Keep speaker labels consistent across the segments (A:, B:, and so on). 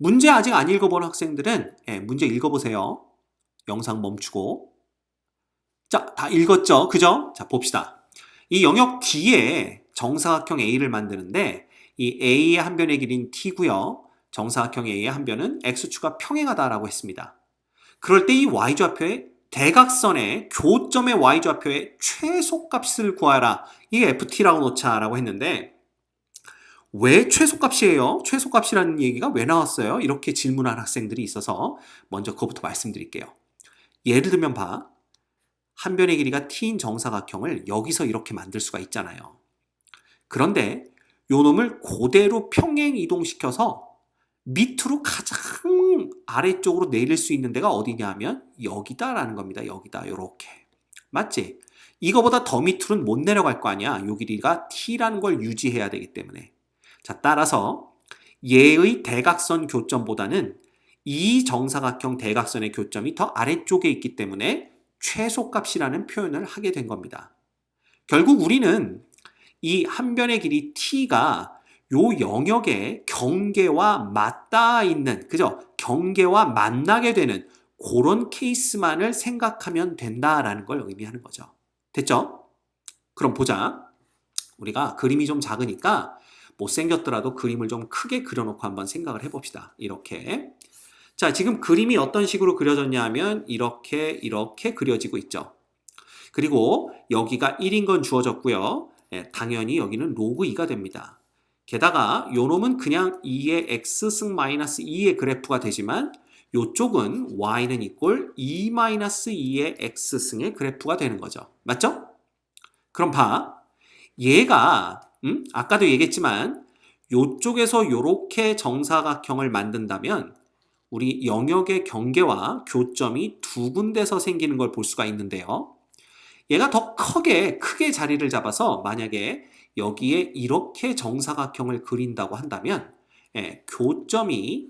A: 문제 아직 안 읽어본 학생들은 문제 읽어보세요. 영상 멈추고. 자, 다 읽었죠? 그죠? 자, 봅시다. 이 영역 D에 정사각형 A를 만드는데 이 A의 한 변의 길이는 T고요. 정사각형 A의 한 변은 X축과 평행하다라고 했습니다. 그럴 때 이 Y좌표의 대각선의 교점의 Y좌표의 최소값을 구하라. 이게 FT라고 놓자라고 했는데 왜 최소값이에요? 최소값이라는 얘기가 왜 나왔어요? 이렇게 질문한 학생들이 있어서 먼저 그것부터 말씀드릴게요. 예를 들면 봐. 한 변의 길이가 t인 정사각형을 여기서 이렇게 만들 수가 있잖아요. 그런데 요 놈을 그대로 평행 이동시켜서 밑으로 가장 아래쪽으로 내릴 수 있는 데가 어디냐 하면 여기다라는 겁니다. 여기다 요렇게. 맞지? 이거보다 더 밑으로는 못 내려갈 거 아니야. 요 길이가 t라는 걸 유지해야 되기 때문에. 자, 따라서 얘의 대각선 교점보다는 이 정사각형 대각선의 교점이 더 아래쪽에 있기 때문에 최소값이라는 표현을 하게 된 겁니다. 결국 우리는 이 한 변의 길이 t가 요 영역의 경계와 맞닿아 있는, 그죠? 경계와 만나게 되는 그런 케이스만을 생각하면 된다라는 걸 의미하는 거죠. 됐죠? 그럼 보자. 우리가 그림이 좀 작으니까 못생겼더라도 그림을 좀 크게 그려놓고 한번 생각을 해봅시다. 이렇게. 자, 지금 그림이 어떤 식으로 그려졌냐 하면 이렇게 그려지고 있죠. 그리고 여기가 1인 건 주어졌고요. 당연히 여기는 로그 2가 됩니다. 게다가 요 놈은 그냥 2의 x승 마이너스 2의 그래프가 되지만 요쪽은 y는 이꼴 2 마이너스 2의 x승의 그래프가 되는 거죠. 맞죠? 그럼 봐. 얘가 아까도 얘기했지만 요쪽에서 요렇게 정사각형을 만든다면 우리 영역의 경계와 교점이 두 군데서 생기는 걸 볼 수가 있는데요. 얘가 더 크게 자리를 잡아서 만약에 여기에 이렇게 정사각형을 그린다고 한다면 교점이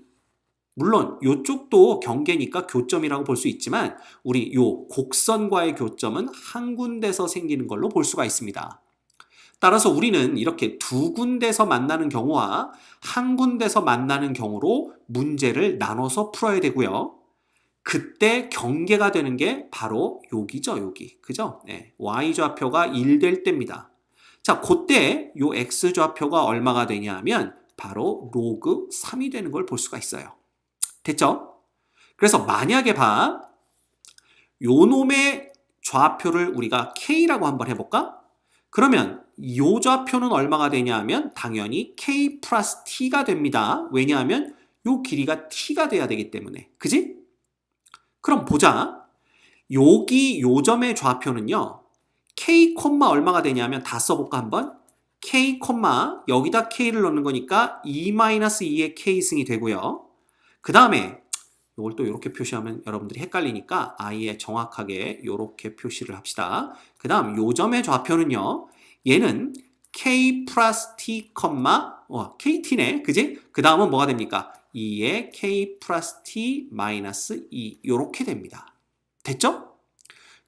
A: 물론 요쪽도 경계니까 교점이라고 볼 수 있지만 우리 요 곡선과의 교점은 한 군데서 생기는 걸로 볼 수가 있습니다. 따라서 우리는 이렇게 두 군데서 만나는 경우와 한 군데서 만나는 경우로 문제를 나눠서 풀어야 되고요. 그때 경계가 되는 게 바로 여기죠, 여기. 그죠? y좌표가 1 될 때입니다. 자, 그때 요 x좌표가 얼마가 되냐 하면 바로 로그 3이 되는 걸 볼 수가 있어요. 됐죠? 그래서 만약에 봐. 요 놈의 좌표를 우리가 k라고 한번 해볼까? 그러면 요 좌표는 얼마가 되냐 하면 당연히 k 플러스 t가 됩니다. 왜냐하면 요 길이가 t가 돼야 되기 때문에. 그지? 그럼 보자. 여기 요 점의 좌표는요. k, 얼마가 되냐면 다 써볼까 한번? k, 여기다 k를 넣는 거니까 2-2의 k승이 되고요. 그 다음에 이걸 또 이렇게 표시하면 여러분들이 헷갈리니까 아예 정확하게 이렇게 표시를 합시다. 그 다음 요 점의 좌표는요. 얘는 k 플러스 t, kt네. 그지? 그 다음은 뭐가 됩니까? 2의 k 플러스 t 마이너스 2 이렇게 됩니다. 됐죠?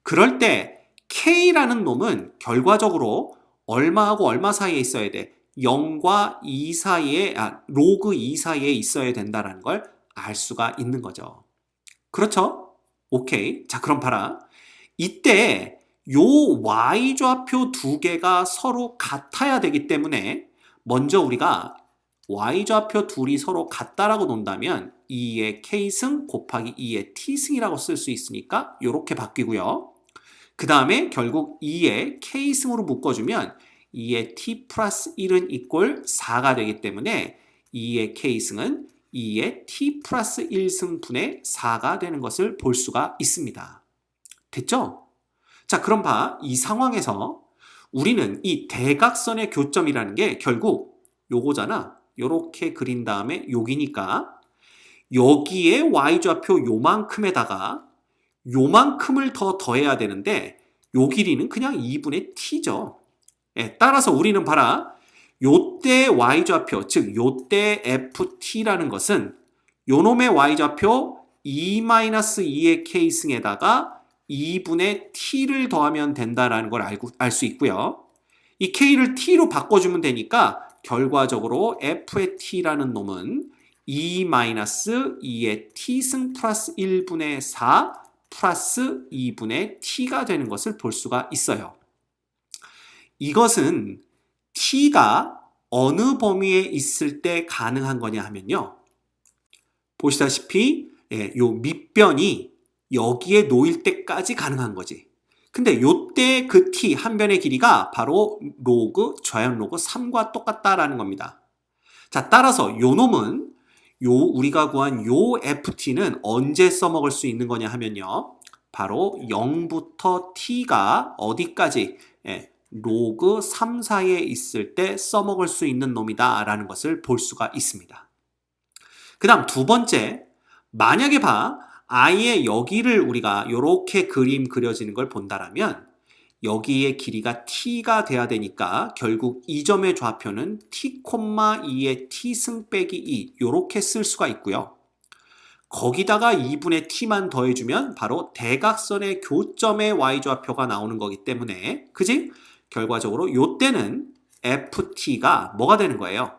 A: 그럴 때 k라는 놈은 결과적으로 얼마하고 얼마 사이에 있어야 돼? 0과 2 사이에, 로그 2 사이에 있어야 된다는 걸 알 수가 있는 거죠. 그렇죠? 오케이. 자, 그럼 봐라. 이때 요 y좌표 두 개가 서로 같아야 되기 때문에 먼저 우리가 y좌표 둘이 서로 같다라고 놓는다면 2의 k승 곱하기 2의 t승이라고 쓸 수 있으니까 이렇게 바뀌고요. 그 다음에 결국 2의 k승으로 묶어주면 2의 t 플러스 1은 이꼴 4가 되기 때문에 2의 k승은 2의 t 플러스 1승분의 4가 되는 것을 볼 수가 있습니다. 됐죠? 자, 그럼 봐. 이 상황에서 우리는 이 대각선의 교점이라는 게 결국 요거잖아. 요렇게 그린 다음에 여기니까 여기에 y좌표 요만큼에다가 요만큼을 더 더해야 되는데 요 길이는 그냥 2분의 t죠. 따라서 우리는 봐라. 요때 y좌표, 즉 요때 ft라는 것은 요놈의 y좌표 2-2의 k승에다가 2분의 t를 더하면 된다라는 걸 알 수 있고요. 이 k를 t로 바꿔주면 되니까 결과적으로 f의 t라는 놈은 2-2의 t승 플러스 1분의 4 플러스 2분의 t가 되는 것을 볼 수가 있어요. 이것은 t가 어느 범위에 있을 때 가능한 거냐 하면요. 보시다시피 요 밑변이 여기에 놓일 때까지 가능한 거지. 근데 요때 그 t 한 변의 길이가 바로 좌연 로그 3과 똑같다라는 겁니다. 자, 따라서 요 놈은 우리가 구한 요 ft는 언제 써먹을 수 있는 거냐 하면요. 바로 0부터 t가 어디까지 로그 3 사이에 있을 때 써먹을 수 있는 놈이다 라는 것을 볼 수가 있습니다. 그 다음 두 번째, 만약에 아예 여기를 우리가 이렇게 그림 그려지는 걸 본다라면 여기의 길이가 t가 돼야 되니까 결국 이 점의 좌표는 t, 2의 t승 빼기 2 이렇게 쓸 수가 있고요. 거기다가 2분의 t만 더해주면 바로 대각선의 교점의 y좌표가 나오는 거기 때문에 그지? 결과적으로 요때는 ft가 뭐가 되는 거예요?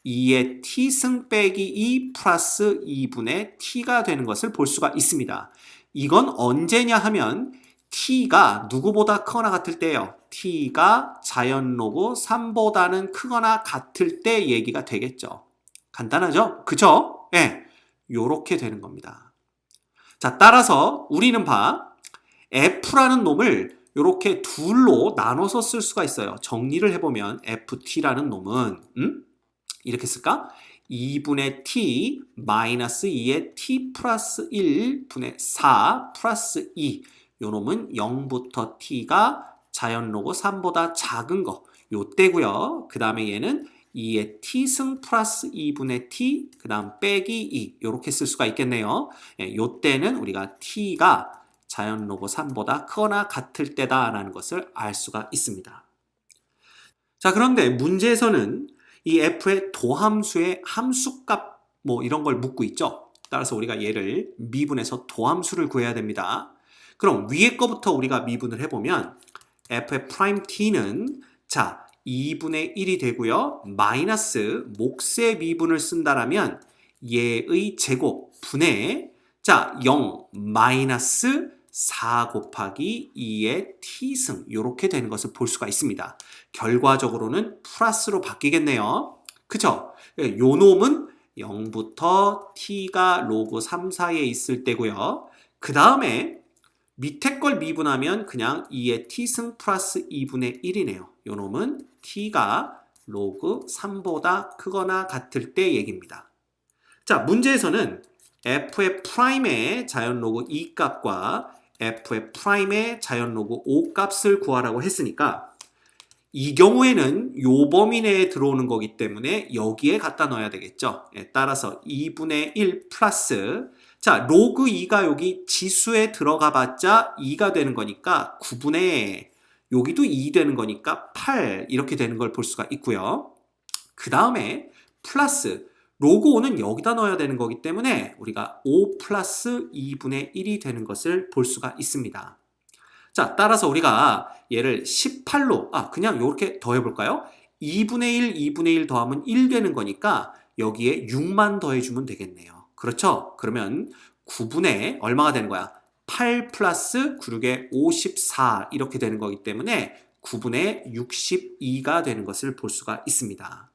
A: 2의 t승 빼기 2 플러스 2분의 t가 되는 것을 볼 수가 있습니다. 이건 언제냐 하면 t가 누구보다 크거나 같을 때예요. t가 자연 로그 3보다는 크거나 같을 때 얘기가 되겠죠. 간단하죠? 그쵸? 네. 요렇게 되는 겁니다. 자, 따라서 우리는 f라는 놈을 요렇게 둘로 나눠서 쓸 수가 있어요. 정리를 해보면 ft라는 놈은 이렇게 쓸까? 2분의 t 마이너스 2의 t 플러스 1분의 4 플러스 2 요 놈은 0부터 t가 자연 로그 3보다 작은 거 요때고요. 그 다음에 얘는 2의 t승 플러스 2분의 t 그 다음 빼기 2 요렇게 쓸 수가 있겠네요. 요때는 우리가 t가 자연 로그 3보다 크거나 같을 때다 라는 것을 알 수가 있습니다. 자, 그런데 문제에서는 이 f의 도함수의 함수값 이런 걸 묻고 있죠. 따라서 우리가 얘를 미분해서 도함수를 구해야 됩니다. 그럼 위에 거부터 우리가 미분을 해보면 f의 프라임 t는 자 2분의 1이 되고요. 마이너스 몫의 미분을 쓴다라면 얘의 제곱 분의 자 0 마이너스 4 곱하기 2의 t승 이렇게 되는 것을 볼 수가 있습니다. 결과적으로는 플러스로 바뀌겠네요. 그쵸? 요 놈은 0부터 t가 로그 3 사이에 있을 때고요. 그 다음에 밑에 걸 미분하면 그냥 2의 t승 플러스 2분의 1이네요. 요 놈은 t가 로그 3보다 크거나 같을 때 얘기입니다. 자, 문제에서는 f의 프라임의 자연 로그 2 값과 f의 프라임의 자연 로그 5 값을 구하라고 했으니까 이 경우에는 요 범위 내에 들어오는 거기 때문에 여기에 갖다 넣어야 되겠죠. 따라서 2분의 1 플러스 자 로그 2가 여기 지수에 들어가 봤자 2가 되는 거니까 9분의 여기도 2 되는 거니까 8 이렇게 되는 걸 볼 수가 있고요. 그 다음에 플러스 로그 5는 여기다 넣어야 되는 거기 때문에 우리가 5 플러스 2분의 1이 되는 것을 볼 수가 있습니다. 자, 따라서 우리가 얘를 18로 그냥 이렇게 더해볼까요? 2분의 1, 2분의 1 더하면 1 되는 거니까 여기에 6만 더해주면 되겠네요. 그렇죠? 그러면 9분의 얼마가 되는 거야? 8 플러스 9에 54 이렇게 되는 거기 때문에 9분의 62가 되는 것을 볼 수가 있습니다.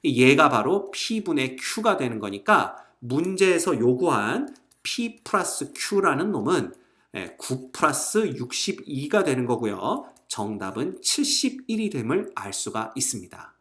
A: 얘가 바로 P분의 Q가 되는 거니까 문제에서 요구한 P 플러스 Q라는 놈은 9 플러스 62가 되는 거고요. 정답은 71이 됨을 알 수가 있습니다.